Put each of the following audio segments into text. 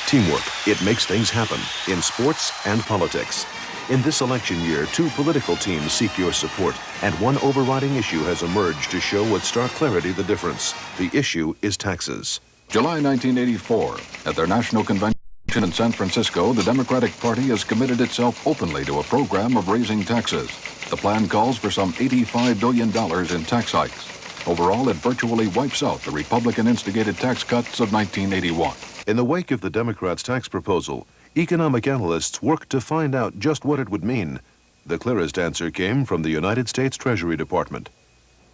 Teamwork, it makes things happen in sports and politics. In this election year, two political teams seek your support, and one overriding issue has emerged to show with stark clarity the difference. The issue is taxes. July 1984, at their national convention in San Francisco, the Democratic Party has committed itself openly to a program of raising taxes. The plan calls for some $85 billion in tax hikes. Overall, it virtually wipes out the Republican-instigated tax cuts of 1981. In the wake of the Democrats' tax proposal, economic analysts worked to find out just what it would mean. The clearest answer came from the United States Treasury Department.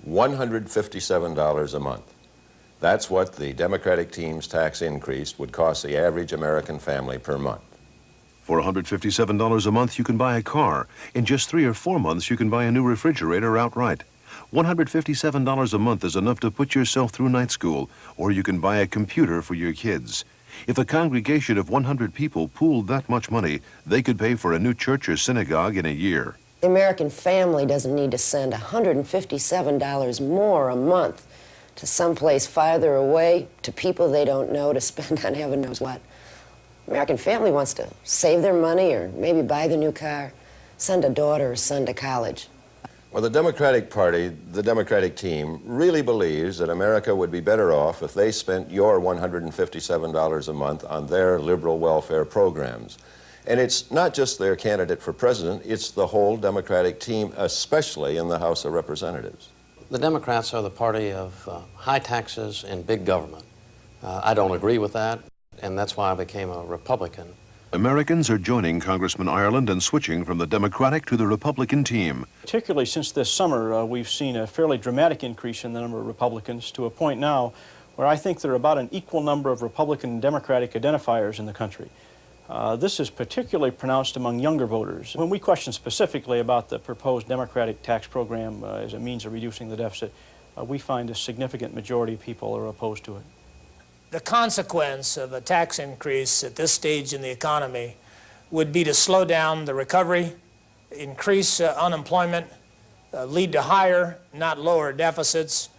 $157 a month. That's what the Democratic team's tax increase would cost the average American family per month. For $157 a month, you can buy a car. In just 3 or 4 months, you can buy a new refrigerator outright. $157 a month is enough to put yourself through night school, or you can buy a computer for your kids. If a congregation of 100 people pooled that much money, they could pay for a new church or synagogue in a year. The American family doesn't need to send $157 more a month to someplace farther away, to people they don't know, to spend on heaven knows what. American family wants to save their money or maybe buy the new car, send a daughter or son to college. Well, the Democratic Party, the Democratic team, really believes that America would be better off if they spent your $157 a month on their liberal welfare programs. And it's not just their candidate for president, it's the whole Democratic team, especially in the House of Representatives. The Democrats are the party of high taxes and big government. I don't agree with that, and that's why I became a Republican. Americans are joining Congressman Ireland and switching from the Democratic to the Republican team. Particularly since this summer, we've seen a fairly dramatic increase in the number of Republicans to a point now where I think there are about an equal number of Republican and Democratic identifiers in the country. This is particularly pronounced among younger voters. When we question specifically about the proposed Democratic tax program as a means of reducing the deficit, we find a significant majority of people are opposed to it. The consequence of a tax increase at this stage in the economy would be to slow down the recovery, increase unemployment, lead to higher, not lower deficits,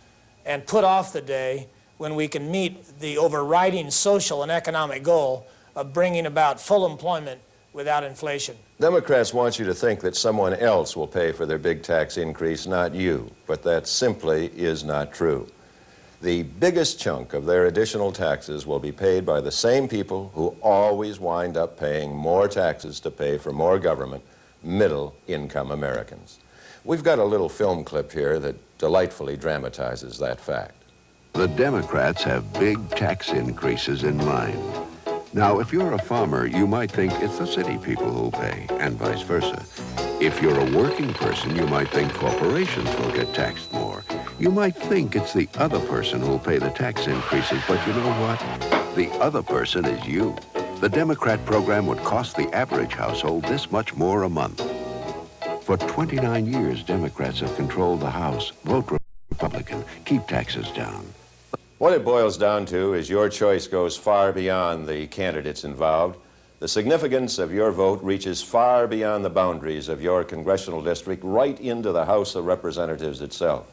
and put off the day when we can meet the overriding social and economic goal of bringing about full employment without inflation. Democrats want you to think that someone else will pay for their big tax increase, not you, but that simply is not true. The biggest chunk of their additional taxes will be paid by the same people who always wind up paying more taxes to pay for more government, middle-income Americans. We've got a little film clip here that delightfully dramatizes that fact. The Democrats have big tax increases in mind. Now, if you're a farmer, you might think it's the city people who'll pay, and vice versa. If you're a working person, you might think corporations will get taxed more. You might think it's the other person who'll pay the tax increases, but you know what? The other person is you. The Democrat program would cost the average household this much more a month. For 29 years, Democrats have controlled the House. Vote Republican. Keep taxes down. What it boils down to is your choice goes far beyond the candidates involved. The significance of your vote reaches far beyond the boundaries of your congressional district, right into the House of Representatives itself.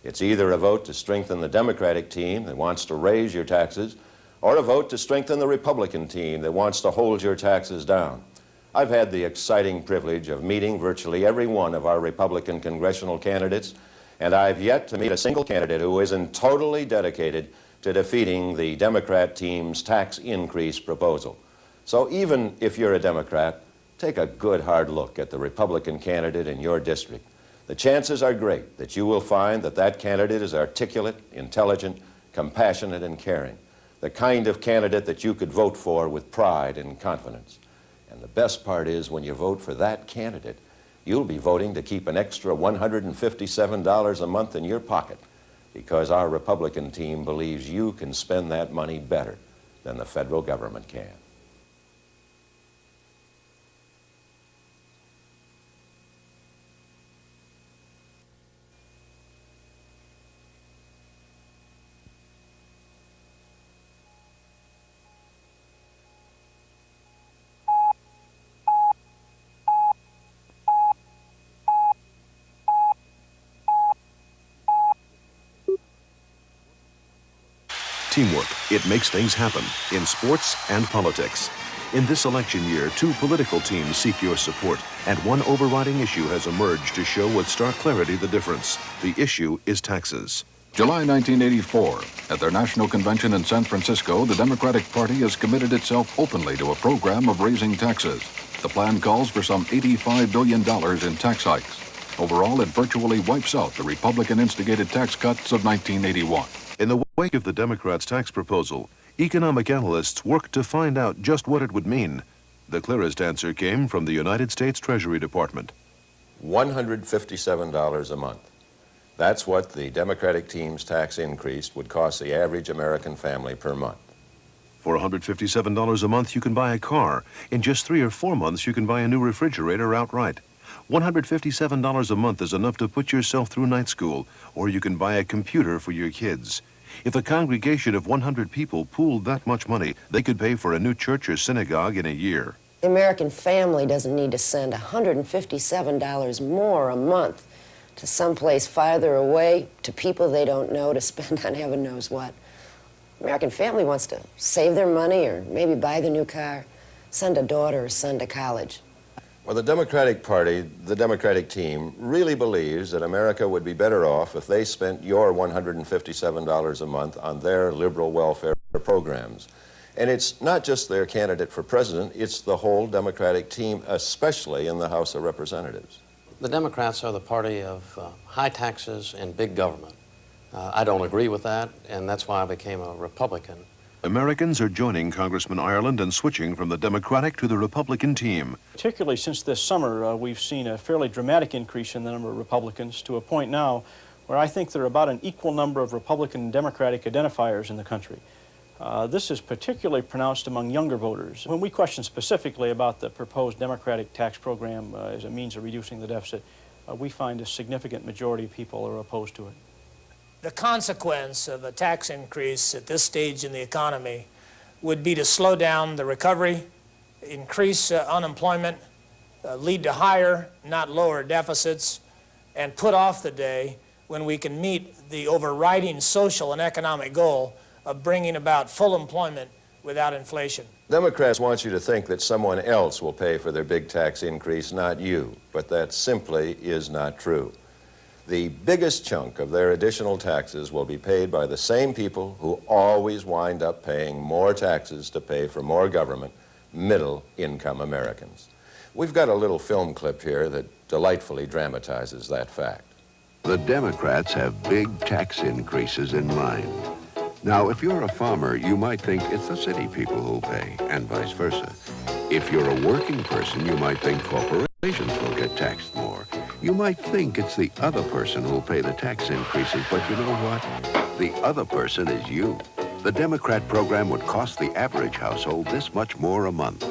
It's either a vote to strengthen the Democratic team that wants to raise your taxes, or a vote to strengthen the Republican team that wants to hold your taxes down. I've had the exciting privilege of meeting virtually every one of our Republican congressional candidates, and I've yet to meet a single candidate who isn't totally dedicated to defeating the Democrat team's tax increase proposal. So even if you're a Democrat, take a good hard look at the Republican candidate in your district. The chances are great that you will find that that candidate is articulate, intelligent, compassionate, and caring. The kind of candidate that you could vote for with pride and confidence. And the best part is when you vote for that candidate, you'll be voting to keep an extra $157 a month in your pocket because our Republican team believes you can spend that money better than the federal government can. teamwork. It makes things happen in sports and politics. In this election year, 2 political teams seek your support, and one overriding issue has emerged to show with stark clarity the difference. The issue is taxes. July 1984, at their national convention in San Francisco, the Democratic Party has committed itself openly to a program of raising taxes. The plan calls for some $85 billion in tax hikes. Overall, it virtually wipes out the Republican-instigated tax cuts of 1981. In the wake of the Democrats' tax proposal, economic analysts worked to find out just what it would mean. The clearest answer came from the United States Treasury Department. $157 a month. That's what the Democratic team's tax increase would cost the average American family per month. For $157 a month, you can buy a car. In just 3 or 4 months, you can buy a new refrigerator outright. $157 a month is enough to put yourself through night school, or you can buy a computer for your kids. If a congregation of 100 people pooled that much money, they could pay for a new church or synagogue in a year. The American family doesn't need to send $157 more a month to someplace farther away, to people they don't know, to spend on heaven knows what. The American family wants to save their money or maybe buy the new car, send a daughter or son to college. Well, the Democratic Party, the Democratic team, really believes that America would be better off if they spent your $157 a month on their liberal welfare programs. And it's not just their candidate for president, it's the whole Democratic team, especially in the House of Representatives. The Democrats are the party of high taxes and big government. I don't agree with that, and that's why I became a Republican. Americans are joining Congressman Ireland and switching from the Democratic to the Republican team. Particularly since this summer, we've seen a fairly dramatic increase in the number of Republicans to a point now where I think there are about an equal number of Republican and Democratic identifiers in the country. This is particularly pronounced among younger voters. When we question specifically about the proposed Democratic tax program as a means of reducing the deficit, we find a significant majority of people are opposed to it. The consequence of a tax increase at this stage in the economy would be to slow down the recovery, increase unemployment, lead to higher, not lower deficits, and put off the day when we can meet the overriding social and economic goal of bringing about full employment without inflation. Democrats want you to think that someone else will pay for their big tax increase, not you, but that simply is not true. The biggest chunk of their additional taxes will be paid by the same people who always wind up paying more taxes to pay for more government, middle-income Americans. We've got a little film clip here that delightfully dramatizes that fact. The Democrats have big tax increases in mind. Now, if you're a farmer, you might think it's the city people who'll pay, and vice versa. If you're a working person, you might think corporations will get taxed more. You might think it's the other person who'll pay the tax increases, but you know what? The other person is you. The Democrat program would cost the average household this much more a month.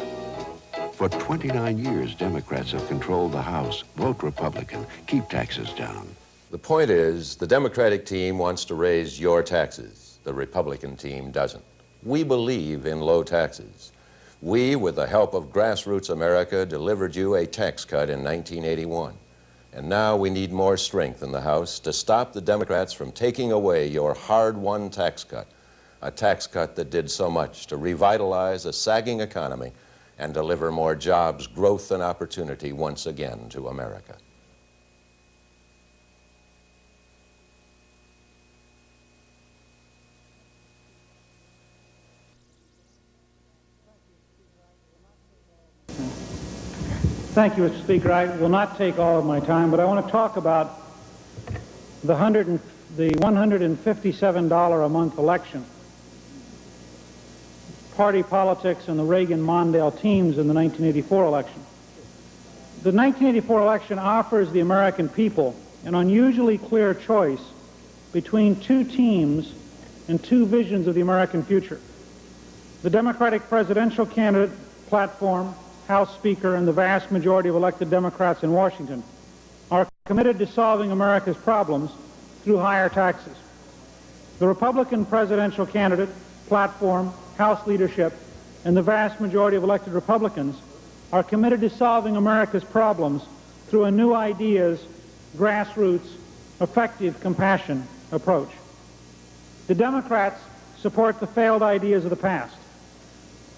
For 29 years, Democrats have controlled the House. Vote Republican. Keep taxes down. The point is, the Democratic team wants to raise your taxes. The Republican team doesn't. We believe in low taxes. We, with the help of grassroots America, delivered you a tax cut in 1981. And now we need more strength in the House to stop the Democrats from taking away your hard-won tax cut, a tax cut that did so much to revitalize a sagging economy and deliver more jobs, growth, and opportunity once again to America. Thank you, Mr. Speaker. I will not take all of my time, but I want to talk about the $157 a month election, party politics, and the Reagan-Mondale teams in the 1984 election. The 1984 election offers the American people an unusually clear choice between two teams and two visions of the American future. The Democratic presidential candidate platform, House Speaker, and the vast majority of elected Democrats in Washington are committed to solving America's problems through higher taxes. The Republican presidential candidate, platform, House leadership, and the vast majority of elected Republicans are committed to solving America's problems through a new ideas, grassroots, effective compassion approach. The Democrats support the failed ideas of the past.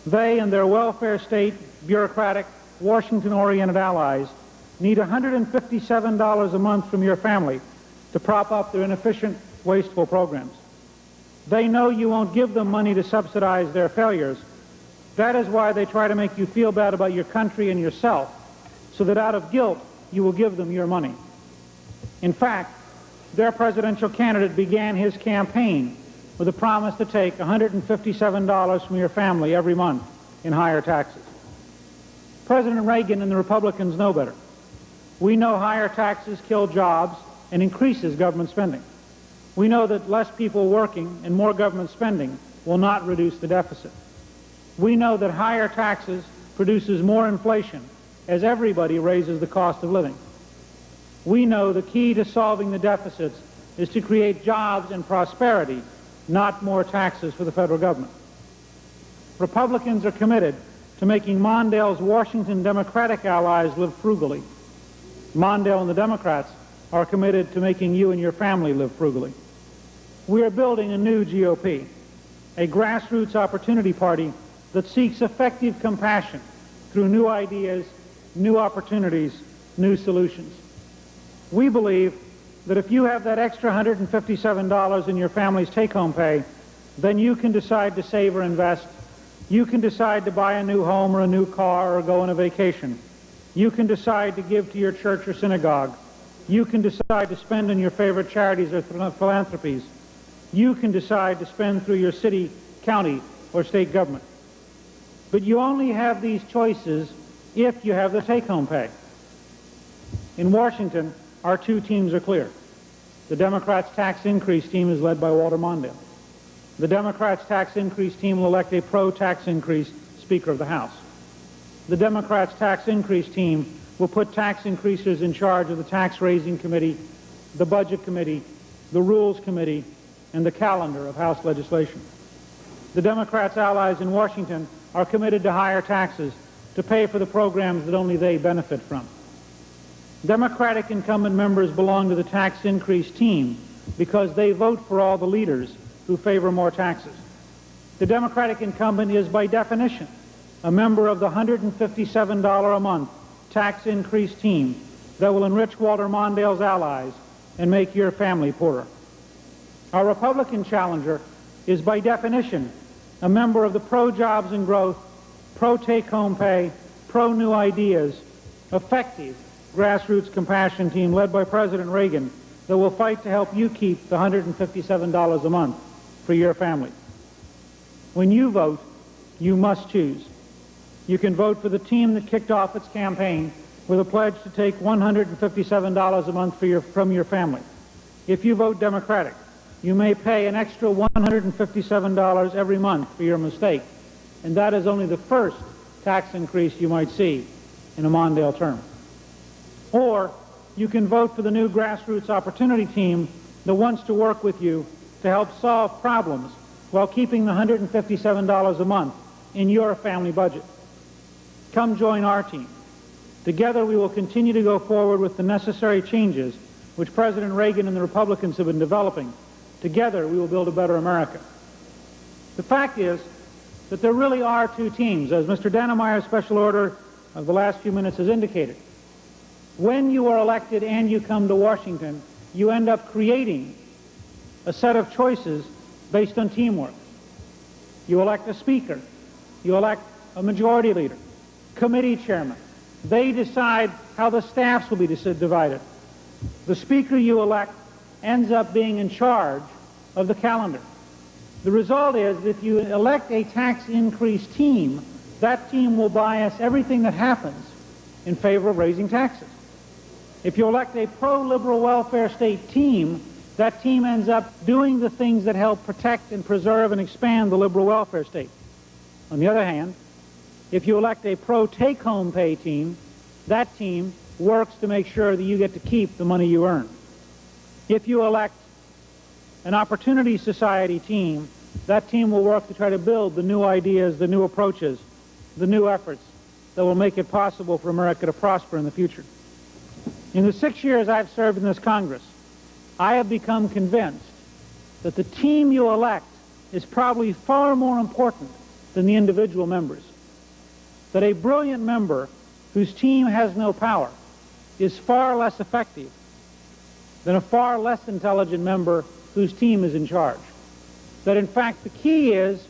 They and their welfare state, bureaucratic, Washington-oriented allies need $157 a month from your family to prop up their inefficient, wasteful programs. They know you won't give them money to subsidize their failures. That is why they try to make you feel bad about your country and yourself, so that out of guilt, you will give them your money. In fact, their presidential candidate began his campaign with a promise to take $157 from your family every month in higher taxes. President Reagan and the Republicans know better. We know higher taxes kill jobs and increases government spending. We know that less people working and more government spending will not reduce the deficit. We know that higher taxes produces more inflation as everybody raises the cost of living. We know the key to solving the deficits is to create jobs and prosperity, not more taxes for the federal government. Republicans are committed to making Mondale's Washington Democratic allies live frugally. Mondale and the Democrats are committed to making you and your family live frugally. We are building a new GOP, a grassroots opportunity party that seeks effective compassion through new ideas, new opportunities, new solutions. We believe that if you have that extra $157 in your family's take-home pay, then you can decide to save or invest. You can decide to buy a new home or a new car or go on a vacation. You can decide to give to your church or synagogue. You can decide to spend on your favorite charities or philanthropies. You can decide to spend through your city, county, or state government. But you only have these choices if you have the take-home pay. In Washington, our two teams are clear. The Democrats' tax increase team is led by Walter Mondale. The Democrats' tax increase team will elect a pro-tax increase Speaker of the House. The Democrats' tax increase team will put tax increasers in charge of the Tax Raising Committee, the Budget Committee, the Rules Committee, and the calendar of House legislation. The Democrats' allies in Washington are committed to higher taxes to pay for the programs that only they benefit from. Democratic incumbent members belong to the tax increase team because they vote for all the leaders who favor more taxes. The Democratic incumbent is, by definition, a member of the $157 a month tax increase team that will enrich Walter Mondale's allies and make your family poorer. Our Republican challenger is, by definition, a member of the pro-jobs and growth, pro-take-home pay, pro-new ideas, effective grassroots compassion team led by President Reagan that will fight to help you keep the $157 a month for your family. When you vote, you must choose. You can vote for the team that kicked off its campaign with a pledge to take $157 a month from your family. If you vote Democratic, you may pay an extra $157 every month for your mistake, and that is only the first tax increase you might see in a Mondale term. Or you can vote for the new grassroots opportunity team that wants to work with you to help solve problems while keeping the $157 a month in your family budget. Come join our team. Together we will continue to go forward with the necessary changes which President Reagan and the Republicans have been developing. Together we will build a better America. The fact is that there really are two teams, as Mr. Dannemeyer's special order of the last few minutes has indicated. When you are elected and you come to Washington, you end up creating a set of choices based on teamwork. You elect a speaker. You elect a majority leader, committee chairman. They decide how the staffs will be divided. The speaker you elect ends up being in charge of the calendar. The result is that if you elect a tax increase team, that team will bias everything that happens in favor of raising taxes. If you elect a pro-liberal welfare state team, that team ends up doing the things that help protect and preserve and expand the liberal welfare state. On the other hand, if you elect a pro-take-home pay team, that team works to make sure that you get to keep the money you earn. If you elect an opportunity society team, that team will work to try to build the new ideas, the new approaches, the new efforts that will make it possible for America to prosper in the future. In the 6 years I've served in this Congress, I have become convinced that the team you elect is probably far more important than the individual members. That a brilliant member whose team has no power is far less effective than a far less intelligent member whose team is in charge. That in fact the key is,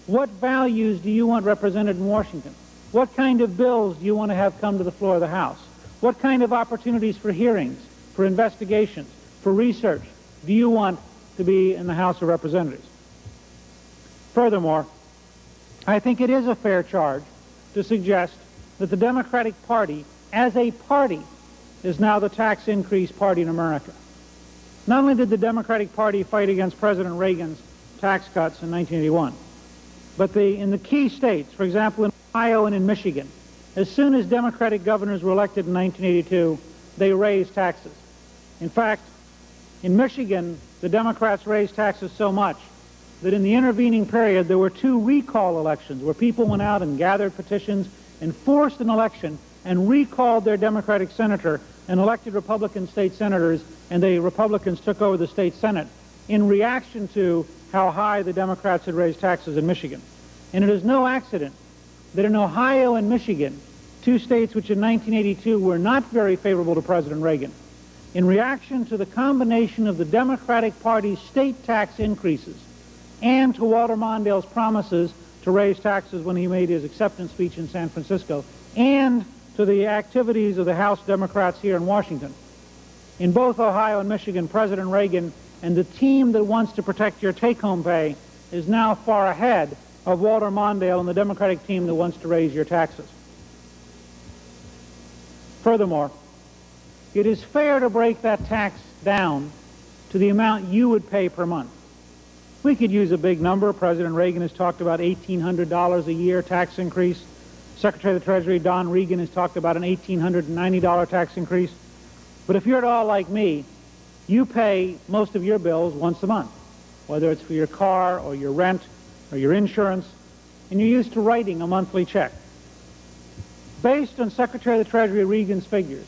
what values do you want represented in Washington? What kind of bills do you want to have come to the floor of the House? What kind of opportunities for hearings, for investigations, for research do you want to be in the House of Representatives? Furthermore, I think it is a fair charge to suggest that the Democratic Party, as a party, is now the tax increase party in America. Not only did the Democratic Party fight against President Reagan's tax cuts in 1981, but in the key states, for example, in Ohio and in Michigan, as soon as Democratic governors were elected in 1982, they raised taxes. In fact, in Michigan, the Democrats raised taxes so much that in the intervening period, there were 2 recall elections where people went out and gathered petitions and forced an election and recalled their Democratic senator and elected Republican state senators, and the Republicans took over the state Senate in reaction to how high the Democrats had raised taxes in Michigan. And it is no accident that in Ohio and Michigan, 2 states which in 1982 were not very favorable to President Reagan, in reaction to the combination of the Democratic Party's state tax increases and to Walter Mondale's promises to raise taxes when he made his acceptance speech in San Francisco, and to the activities of the House Democrats here in Washington. In both Ohio and Michigan, President Reagan and the team that wants to protect your take-home pay is now far ahead of Walter Mondale and the Democratic team that wants to raise your taxes. Furthermore, it is fair to break that tax down to the amount you would pay per month. We could use a big number. President Reagan has talked about $1,800 a year tax increase. Secretary of the Treasury Don Regan has talked about an $1,890 tax increase. But if you're at all like me, you pay most of your bills once a month, whether it's for your car or your rent or your insurance, and you're used to writing a monthly check. Based on Secretary of the Treasury Regan's figures,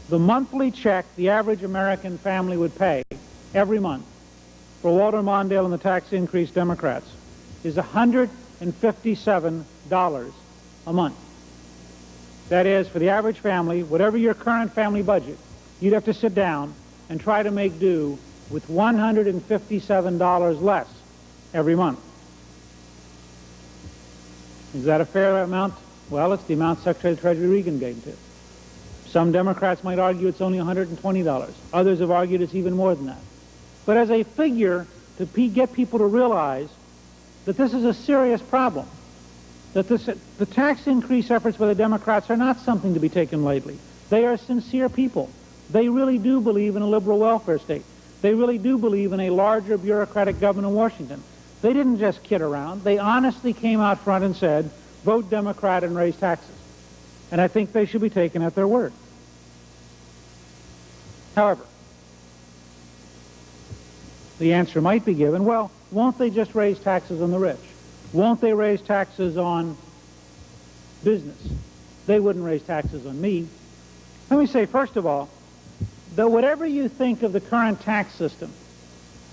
the monthly check the average American family would pay every month for Walter Mondale and the tax increase Democrats is $157 a month. That is, for the average family, whatever your current family budget, you'd have to sit down and try to make do with $157 less every month. Is that a fair amount? Well, it's the amount Secretary of the Treasury Regan gave to. Some Democrats might argue it's only $120. Others have argued it's even more than that. But as a figure to get people to realize that this is a serious problem, that the tax increase efforts by the Democrats are not something to be taken lightly. They are sincere people. They really do believe in a liberal welfare state. They really do believe in a larger bureaucratic government in Washington. They didn't just kid around. They honestly came out front and said, vote Democrat and raise taxes. And I think they should be taken at their word. However, the answer might be given, well, won't they just raise taxes on the rich? Won't they raise taxes on business? They wouldn't raise taxes on me. Let me say, first of all, that whatever you think of the current tax system,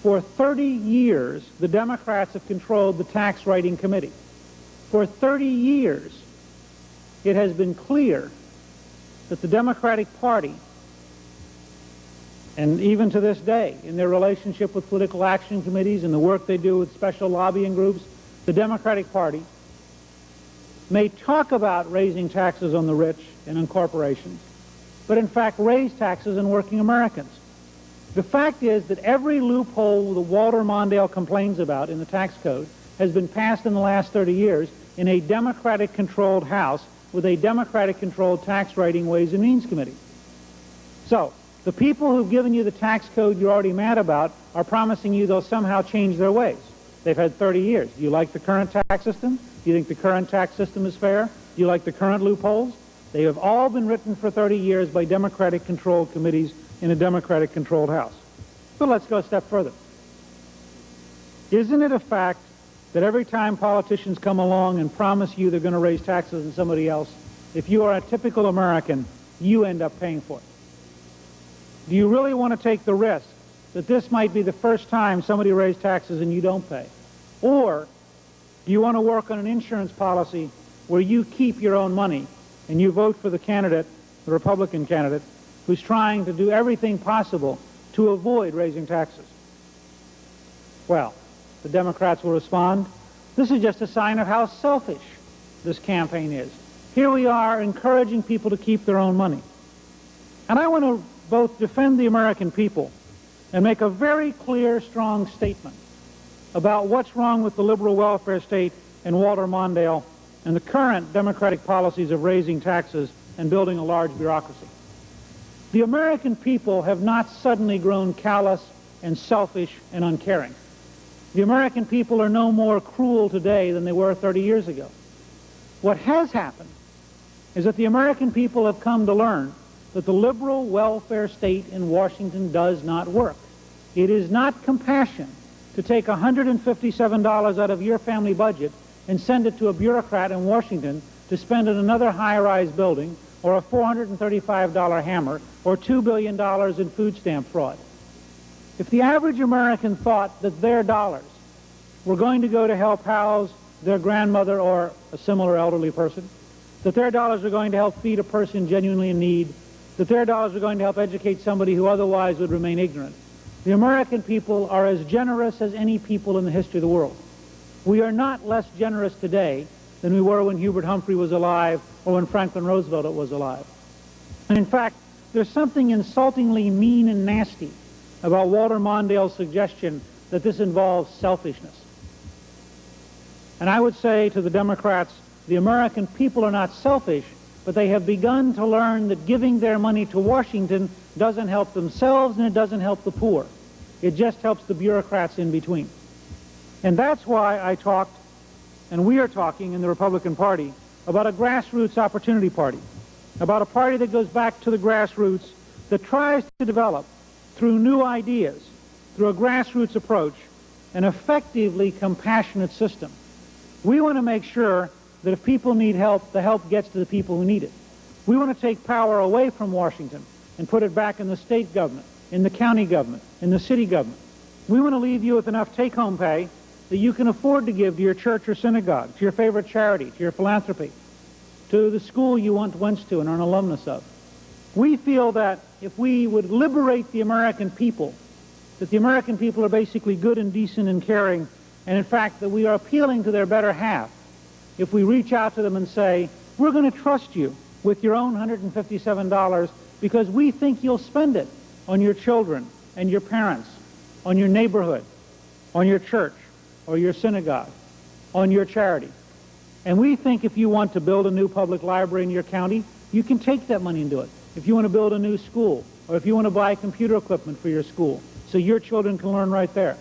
for 30 years, the Democrats have controlled the tax writing committee. For 30 years, it has been clear that the Democratic Party, and even to this day, in their relationship with political action committees and the work they do with special lobbying groups, the Democratic Party may talk about raising taxes on the rich and on corporations, but in fact raise taxes on working Americans. The fact is that every loophole that Walter Mondale complains about in the tax code has been passed in the last 30 years in a Democratic-controlled House with a Democratic-controlled tax writing Ways and Means Committee. So, the people who've given you the tax code you're already mad about are promising you they'll somehow change their ways. They've had 30 years. Do you like the current tax system? Do you think the current tax system is fair? Do you like the current loopholes? They have all been written for 30 years by Democratic-controlled committees in a Democratic-controlled House. But let's go a step further. Isn't it a fact that every time politicians come along and promise you they're going to raise taxes on somebody else, if you are a typical American, you end up paying for it? Do you really want to take the risk that this might be the first time somebody raised taxes and you don't pay? Or do you want to work on an insurance policy where you keep your own money and you vote for the candidate, the Republican candidate, who's trying to do everything possible to avoid raising taxes? Well, the Democrats will respond, this is just a sign of how selfish this campaign is. Here we are encouraging people to keep their own money. And I want to both defend the American people and make a very clear, strong statement about what's wrong with the liberal welfare state and Walter Mondale and the current Democratic policies of raising taxes and building a large bureaucracy. The American people have not suddenly grown callous and selfish and uncaring. The American people are no more cruel today than they were 30 years ago. What has happened is that the American people have come to learn that the liberal welfare state in Washington does not work. It is not compassion to take $157 out of your family budget and send it to a bureaucrat in Washington to spend in another high-rise building or a $435 hammer or $2 billion in food stamp fraud. If the average American thought that their dollars were going to go to help house their grandmother or a similar elderly person, that their dollars are going to help feed a person genuinely in need, that their dollars are going to help educate somebody who otherwise would remain ignorant, the American people are as generous as any people in the history of the world. We are not less generous today than we were when Hubert Humphrey was alive or when Franklin Roosevelt was alive. And in fact, there's something insultingly mean and nasty about Walter Mondale's suggestion that this involves selfishness. And I would say to the Democrats, the American people are not selfish, but they have begun to learn that giving their money to Washington doesn't help themselves and it doesn't help the poor. It just helps the bureaucrats in between. And that's why I talked, and we are talking in the Republican Party, about a grassroots opportunity party, about a party that goes back to the grassroots, that tries to develop, through new ideas, through a grassroots approach, an effectively compassionate system. We want to make sure that if people need help, the help gets to the people who need it. We want to take power away from Washington and put it back in the state government, in the county government, in the city government. We want to leave you with enough take-home pay that you can afford to give to your church or synagogue, to your favorite charity, to your philanthropy, to the school you once went to and are an alumnus of. We feel that if we would liberate the American people, that the American people are basically good and decent and caring, and in fact that we are appealing to their better half, if we reach out to them and say, we're going to trust you with your own $157 because we think you'll spend it on your children and your parents, on your neighborhood, on your church or your synagogue, on your charity. And we think if you want to build a new public library in your county, you can take that money and do it. If you want to build a new school, or if you want to buy computer equipment for your school, so your children can learn right there.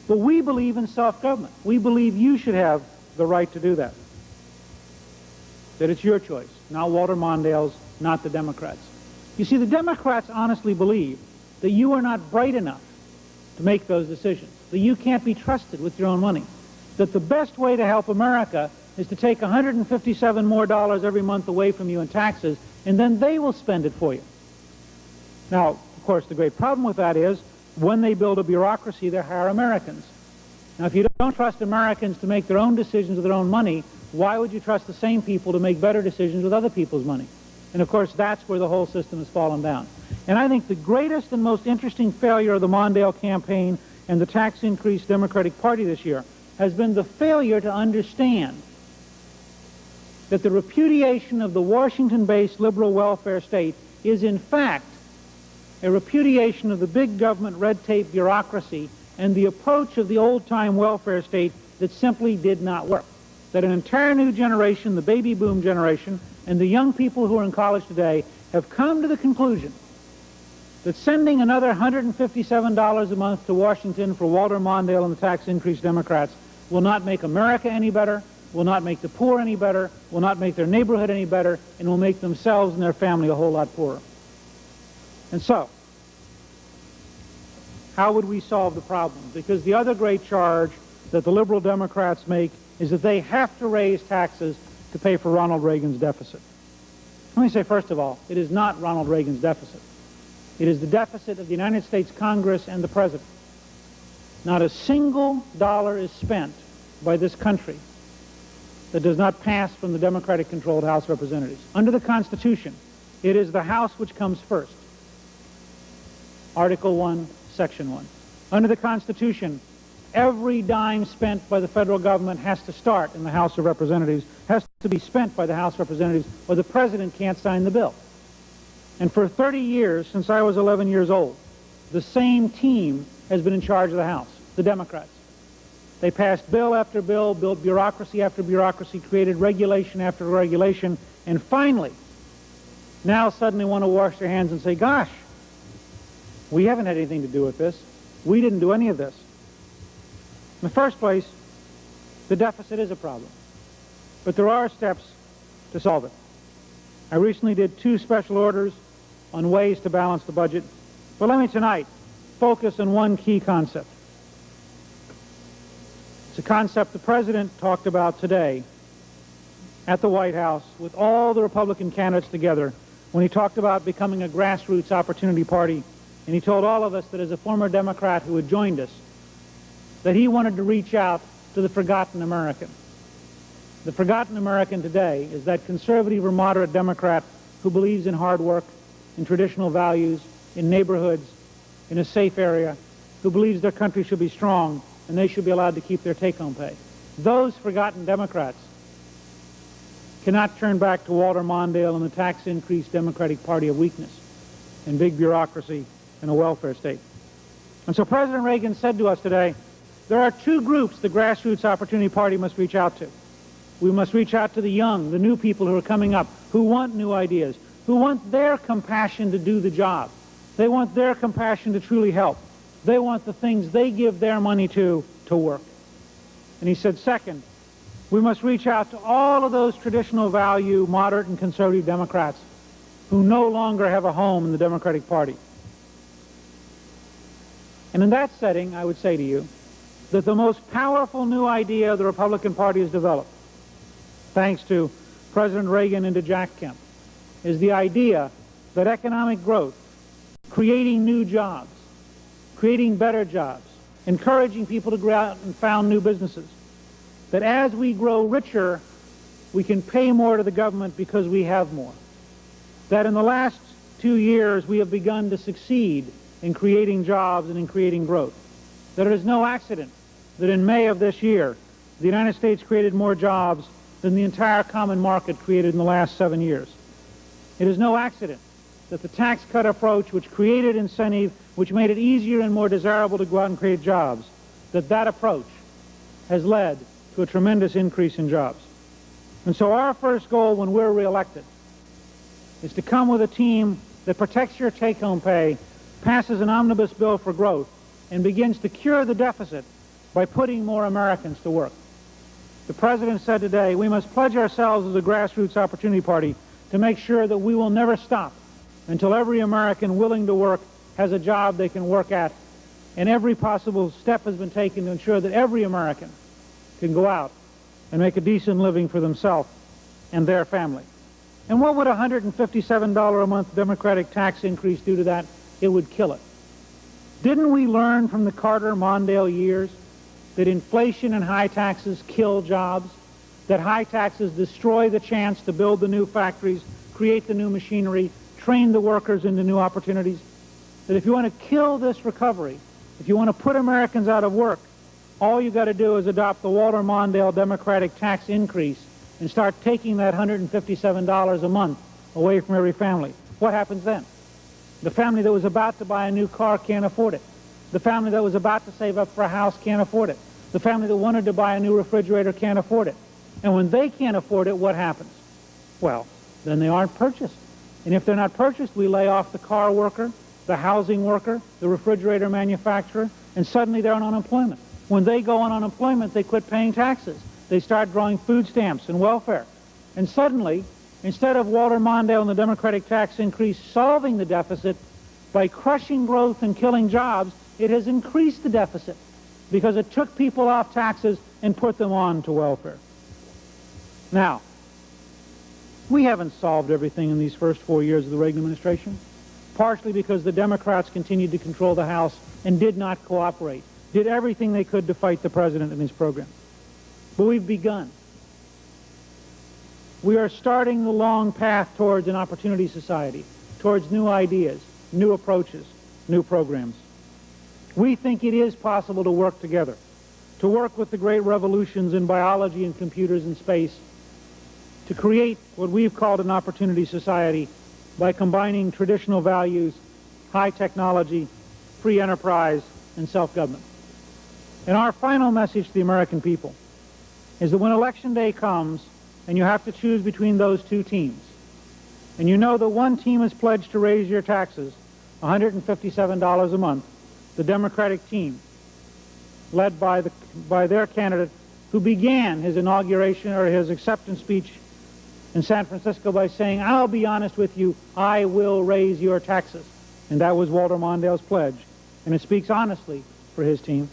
But we believe in self-government. We believe you should have the right to do that. That it's your choice, not Walter Mondale's, not the Democrats. You see, the Democrats honestly believe that you are not bright enough to make those decisions, that you can't be trusted with your own money, that the best way to help America is to take $157 more every month away from you in taxes, and then they will spend it for you. Now, of course, the great problem with that is when they build a bureaucracy, they hire Americans. Now, if you don't trust Americans to make their own decisions with their own money, why would you trust the same people to make better decisions with other people's money? And, of course, that's where the whole system has fallen down. And I think the greatest and most interesting failure of the Mondale campaign and the tax increase Democratic Party this year has been the failure to understand that the repudiation of the Washington-based liberal welfare state is, in fact, a repudiation of the big government red tape bureaucracy and the approach of the old-time welfare state that simply did not work. That an entire new generation, the baby boom generation, and the young people who are in college today have come to the conclusion that sending another $157 a month to Washington for Walter Mondale and the tax increase Democrats will not make America any better, will not make the poor any better, will not make their neighborhood any better, and will make themselves and their family a whole lot poorer. And so, how would we solve the problem? Because the other great charge that the liberal Democrats make is that they have to raise taxes to pay for Ronald Reagan's deficit. Let me say, first of all, it is not Ronald Reagan's deficit. It is the deficit of the United States Congress and the President. Not a single dollar is spent by this country that does not pass from the Democratic-controlled House of Representatives. Under the Constitution, it is the House which comes first. Article 1, Section 1. Under the Constitution, every dime spent by the federal government has to start in the House of Representatives, has to be spent by the House of Representatives, or the President can't sign the bill. And for 30 years, since I was 11 years old, the same team has been in charge of the House, the Democrats. They passed bill after bill, built bureaucracy after bureaucracy, created regulation after regulation, and finally, now suddenly want to wash their hands and say, gosh, we haven't had anything to do with this. We didn't do any of this. In the first place, the deficit is a problem, but there are steps to solve it. I recently did 2 special orders on ways to balance the budget, but let me tonight focus on one key concept. It's a concept the President talked about today at the White House with all the Republican candidates together when he talked about becoming a grassroots opportunity party, and he told all of us that as a former Democrat who had joined us, that he wanted to reach out to the forgotten American. The forgotten American today is that conservative or moderate Democrat who believes in hard work, in traditional values, in neighborhoods, in a safe area, who believes their country should be strong and they should be allowed to keep their take-home pay. Those forgotten Democrats cannot turn back to Walter Mondale and the tax increase Democratic Party of weakness and big bureaucracy and a welfare state. And so President Reagan said to us today, there are 2 groups the grassroots opportunity party must reach out to. We must reach out to the young, the new people who are coming up, who want new ideas, who want their compassion to do the job. They want their compassion to truly help. They want the things they give their money to work. And he said, second, we must reach out to all of those traditional value, moderate and conservative Democrats who no longer have a home in the Democratic Party. And in that setting, I would say to you that the most powerful new idea the Republican Party has developed, thanks to President Reagan and to Jack Kemp, is the idea that economic growth, creating new jobs, creating better jobs, encouraging people to go out and found new businesses, that as we grow richer, we can pay more to the government because we have more. That in the last 2 years, we have begun to succeed in creating jobs and in creating growth. That it is no accident that in May of this year, the United States created more jobs than the entire common market created in the last 7 years. It is no accident that the tax cut approach, which created incentive, which made it easier and more desirable to go out and create jobs, that approach has led to a tremendous increase in jobs. And so our first goal when we're reelected is to come with a team that protects your take-home pay, passes an omnibus bill for growth, and begins to cure the deficit by putting more Americans to work. The President said today, we must pledge ourselves as a grassroots opportunity party to make sure that we will never stop until every American willing to work has a job they can work at, and every possible step has been taken to ensure that every American can go out and make a decent living for themselves and their family. And what would a $157 a month Democratic tax increase do to that? It would kill it. Didn't we learn from the Carter-Mondale years that inflation and high taxes kill jobs, that high taxes destroy the chance to build the new factories, create the new machinery, train the workers into new opportunities? That if you want to kill this recovery, if you want to put Americans out of work, all you got to do is adopt the Walter Mondale Democratic tax increase and start taking that $157 a month away from every family. What happens then? The family that was about to buy a new car can't afford it. The family that was about to save up for a house can't afford it. The family that wanted to buy a new refrigerator can't afford it. And when they can't afford it, what happens? Well, then they aren't purchased. And if they're not purchased, we lay off the car worker, the housing worker, the refrigerator manufacturer, and suddenly they're on unemployment. When they go on unemployment, they quit paying taxes. They start drawing food stamps and welfare. And suddenly, instead of Walter Mondale and the Democratic tax increase solving the deficit by crushing growth and killing jobs, it has increased the deficit because it took people off taxes and put them on to welfare. Now, we haven't solved everything in these first 4 years of the Reagan administration, partially because the Democrats continued to control the House and did not cooperate, did everything they could to fight the president and his program. But we've begun. We are starting the long path towards an opportunity society, towards new ideas, new approaches, new programs. We think it is possible to work together, to work with the great revolutions in biology and computers and space, to create what we've called an opportunity society by combining traditional values, high technology, free enterprise, and self-government. And our final message to the American people is that when Election Day comes and you have to choose between those two teams, and you know that one team has pledged to raise your taxes $157 a month, the Democratic team, led by their candidate, who began his inauguration or his acceptance speech in San Francisco by saying, "I'll be honest with you, I will raise your taxes." And that was Walter Mondale's pledge. And it speaks honestly for his team.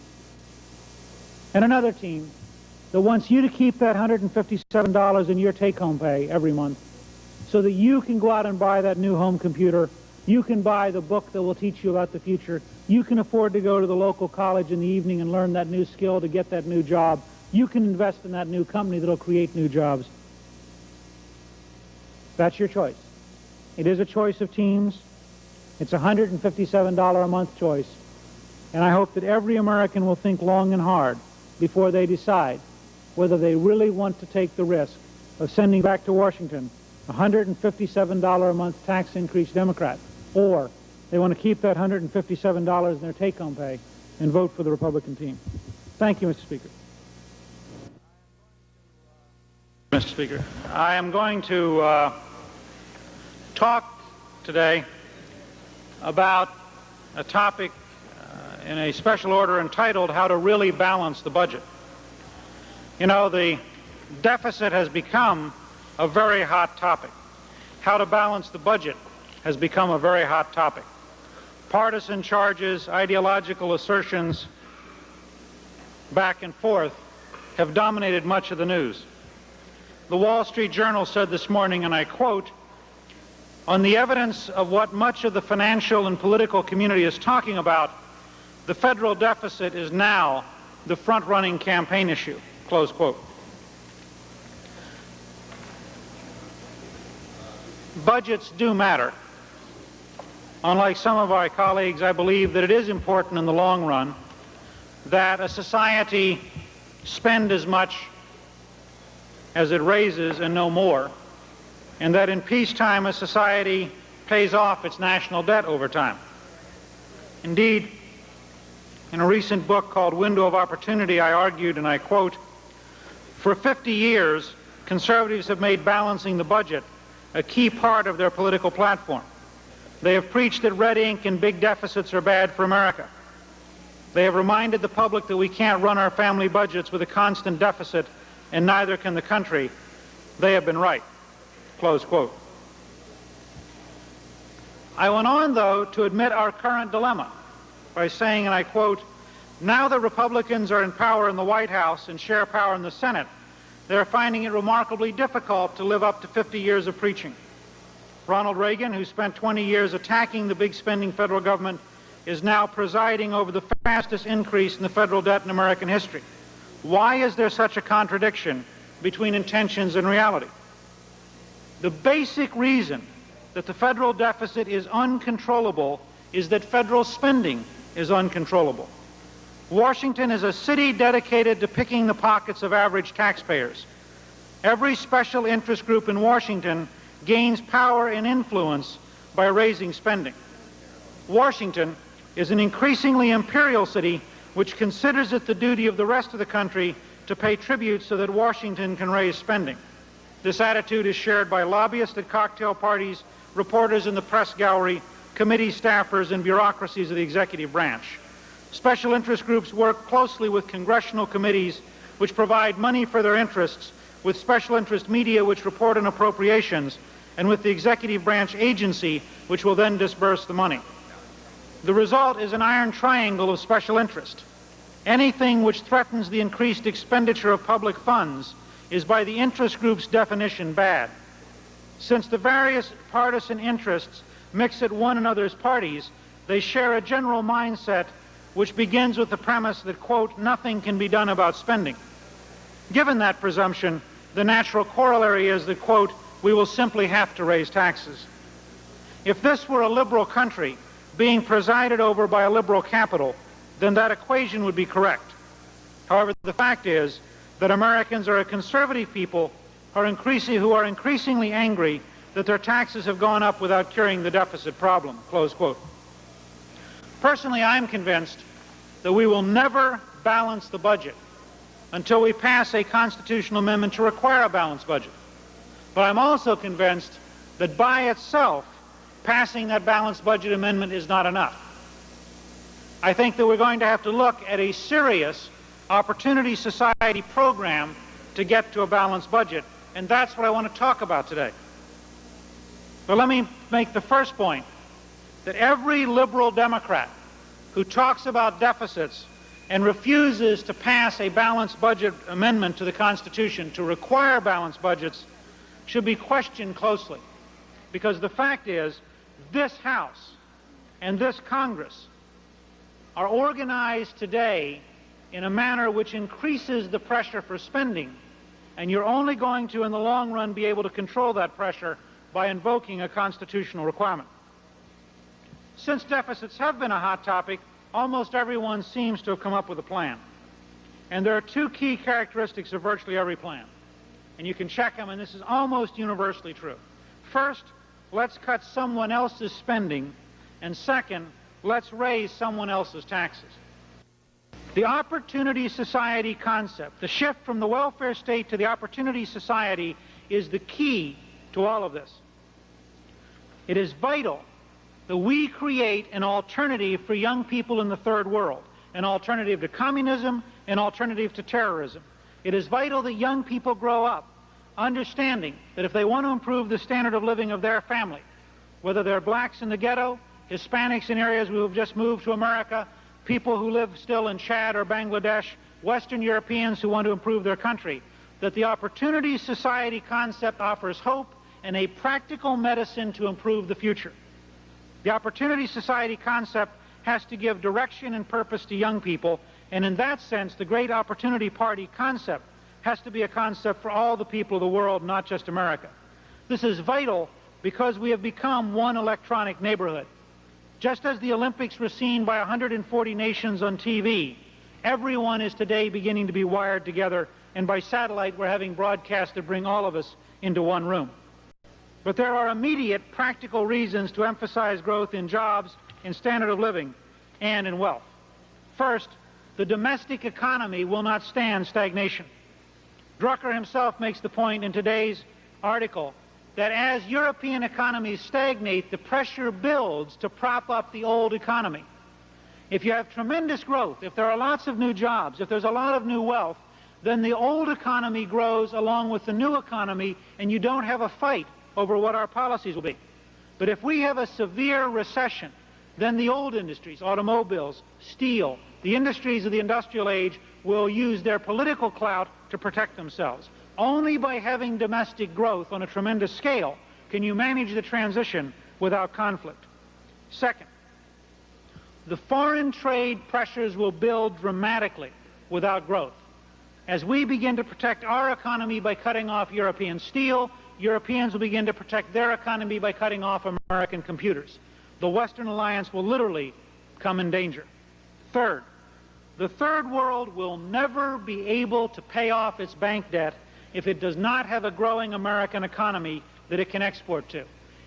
And another team that wants you to keep that $157 in your take-home pay every month so that you can go out and buy that new home computer, you can buy the book that will teach you about the future, you can afford to go to the local college in the evening and learn that new skill to get that new job, you can invest in that new company that will create new jobs. That's your choice. It is a choice of teams. It's a $157 a month choice. And I hope that every American will think long and hard before they decide whether they really want to take the risk of sending back to Washington a $157 a month tax increase Democrat, or they want to keep that $157 in their take-home pay and vote for the Republican team. Thank you, Mr. Speaker. Mr. Speaker, I am going to talk today about a topic in a special order entitled How to Really Balance the Budget. You know, the deficit has become a very hot topic. How to balance the budget has become a very hot topic. Partisan charges, ideological assertions, back and forth, have dominated much of the news. The Wall Street Journal said this morning, and I quote, "On the evidence of what much of the financial and political community is talking about, the federal deficit is now the front-running campaign issue," close quote. Budgets do matter. Unlike some of our colleagues, I believe that it is important in the long run that a society spend as much as it raises and no more, and that in peacetime a society pays off its national debt over time. Indeed, in a recent book called Window of Opportunity, I argued, and I quote, "For 50 years, conservatives have made balancing the budget a key part of their political platform. They have preached that red ink and big deficits are bad for America. They have reminded the public that we can't run our family budgets with a constant deficit, and neither can the country. They have been right," close quote. I went on, though, to admit our current dilemma by saying, and I quote, "Now that Republicans are in power in the White House and share power in the Senate, they're finding it remarkably difficult to live up to 50 years of preaching. Ronald Reagan, who spent 20 years attacking the big spending federal government, is now presiding over the fastest increase in the federal debt in American history. Why is there such a contradiction between intentions and reality? The basic reason that the federal deficit is uncontrollable is that federal spending is uncontrollable. Washington is a city dedicated to picking the pockets of average taxpayers. Every special interest group in Washington gains power and influence by raising spending. Washington is an increasingly imperial city which considers it the duty of the rest of the country to pay tribute so that Washington can raise spending. This attitude is shared by lobbyists at cocktail parties, reporters in the press gallery, committee staffers, and bureaucracies of the executive branch. Special interest groups work closely with congressional committees which provide money for their interests, with special interest media which report on appropriations, and with the executive branch agency which will then disburse the money. The result is an iron triangle of special interest. Anything which threatens the increased expenditure of public funds is by the interest group's definition bad. Since the various partisan interests mix at one another's parties, they share a general mindset which begins with the premise that, quote, nothing can be done about spending. Given that presumption, the natural corollary is that, quote, we will simply have to raise taxes. If this were a liberal country being presided over by a liberal capital, then that equation would be correct. However, the fact is that Americans are a conservative people who are increasingly angry that their taxes have gone up without curing the deficit problem, close quote. Personally, I'm convinced that we will never balance the budget until we pass a constitutional amendment to require a balanced budget. But I'm also convinced that by itself, passing that balanced budget amendment is not enough. I think that we're going to have to look at a serious Opportunity Society program to get to a balanced budget, and that's what I want to talk about today. But let me make the first point, that every liberal Democrat who talks about deficits and refuses to pass a balanced budget amendment to the Constitution to require balanced budgets should be questioned closely. Because the fact is, this House and this Congress are organized today in a manner which increases the pressure for spending, and you're only going to, in the long run, be able to control that pressure by invoking a constitutional requirement. Since deficits have been a hot topic, almost everyone seems to have come up with a plan. And there are two key characteristics of virtually every plan. And you can check them, and this is almost universally true. First, let's cut someone else's spending, and second, let's raise someone else's taxes. The Opportunity Society concept, the shift from the welfare state to the Opportunity Society, is the key to all of this. It is vital that we create an alternative for young people in the third world, an alternative to communism, an alternative to terrorism. It is vital that young people grow up understanding that if they want to improve the standard of living of their family, whether they're blacks in the ghetto, Hispanics in areas who have just moved to America, people who live still in Chad or Bangladesh, Western Europeans who want to improve their country, that the Opportunity Society concept offers hope and a practical medicine to improve the future. The Opportunity Society concept has to give direction and purpose to young people, and in that sense, the Great Opportunity Party concept has to be a concept for all the people of the world, not just America. This is vital because we have become one electronic neighborhood. Just as the Olympics were seen by 140 nations on TV, everyone is today beginning to be wired together, and by satellite we're having broadcasts that bring all of us into one room. But there are immediate practical reasons to emphasize growth in jobs, in standard of living, and in wealth. First, the domestic economy will not stand stagnation. Drucker himself makes the point in today's article that as European economies stagnate, the pressure builds to prop up the old economy. If you have tremendous growth, if there are lots of new jobs, if there's a lot of new wealth, then the old economy grows along with the new economy, and you don't have a fight over what our policies will be. But if we have a severe recession, then the old industries, automobiles, steel, the industries of the industrial age will use their political clout to protect themselves. Only by having domestic growth on a tremendous scale can you manage the transition without conflict. Second, the foreign trade pressures will build dramatically without growth. As we begin to protect our economy by cutting off European steel, Europeans will begin to protect their economy by cutting off American computers. The Western alliance will literally come in danger. Third, the third world will never be able to pay off its bank debt if it does not have a growing American economy that it can export to.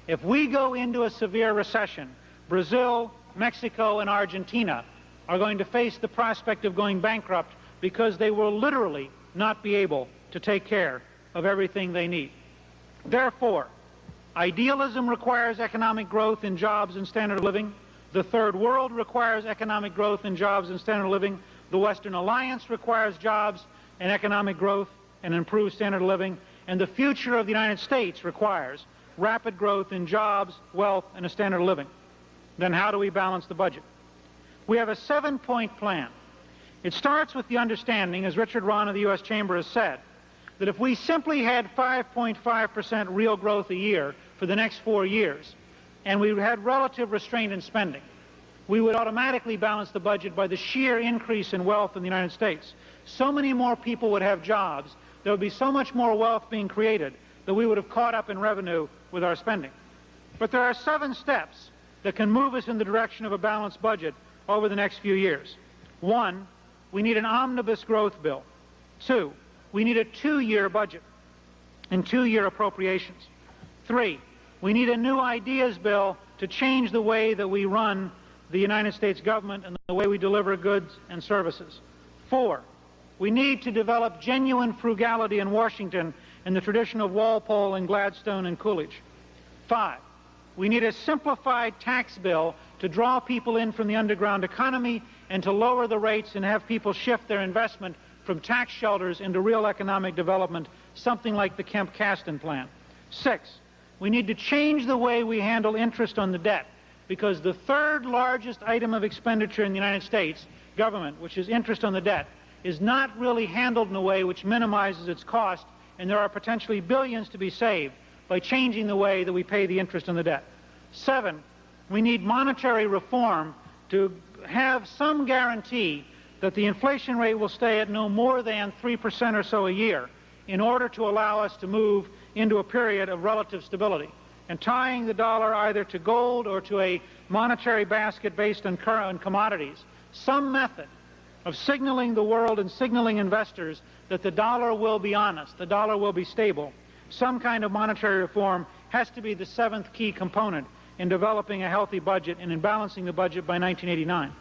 If we go into a severe recession, Brazil, Mexico, and Argentina are going to face the prospect of going bankrupt because they will literally not be able to take care of everything they need. Therefore, idealism requires economic growth in jobs and standard of living. The third world requires economic growth in jobs and standard of living. The Western alliance requires jobs and economic growth and improved standard of living. And the future of the United States requires rapid growth in jobs, wealth, and a standard of living. Then how do we balance the budget? We have a 7-point plan. It starts with the understanding, as Richard Rahn of the U.S. Chamber has said, that if we simply had 5.5% real growth a year for the next 4 years, and we had relative restraint in spending, we would automatically balance the budget by the sheer increase in wealth in the United States. so many more people would have jobs, there would be so much more wealth being created that we would have caught up in revenue with our spending. But there are 7 steps that can move us in the direction of a balanced budget over the next few years. 1, we need an omnibus growth bill. 2, we need a 2-year budget and 2-year appropriations. 3, we need a new ideas bill to change the way that we run the United States government and the way we deliver goods and services. 4, we need to develop genuine frugality in Washington in the tradition of Walpole and Gladstone and Coolidge. 5, we need a simplified tax bill to draw people in from the underground economy and to lower the rates and have people shift their investment from tax shelters into real economic development, something like the Kemp-Kasten plan. 6, we need to change the way we handle interest on the debt, because the 3rd largest item of expenditure in the United States government, which is interest on the debt, is not really handled in a way which minimizes its cost, and there are potentially billions to be saved by changing the way that we pay the interest on the debt. 7, we need monetary reform to have some guarantee that the inflation rate will stay at no more than 3% or so a year in order to allow us to move into a period of relative stability. And tying the dollar either to gold or to a monetary basket based on commodities, some method of signaling the world and signaling investors that the dollar will be honest, the dollar will be stable, some kind of monetary reform has to be the 7th key component in developing a healthy budget and in balancing the budget by 1989.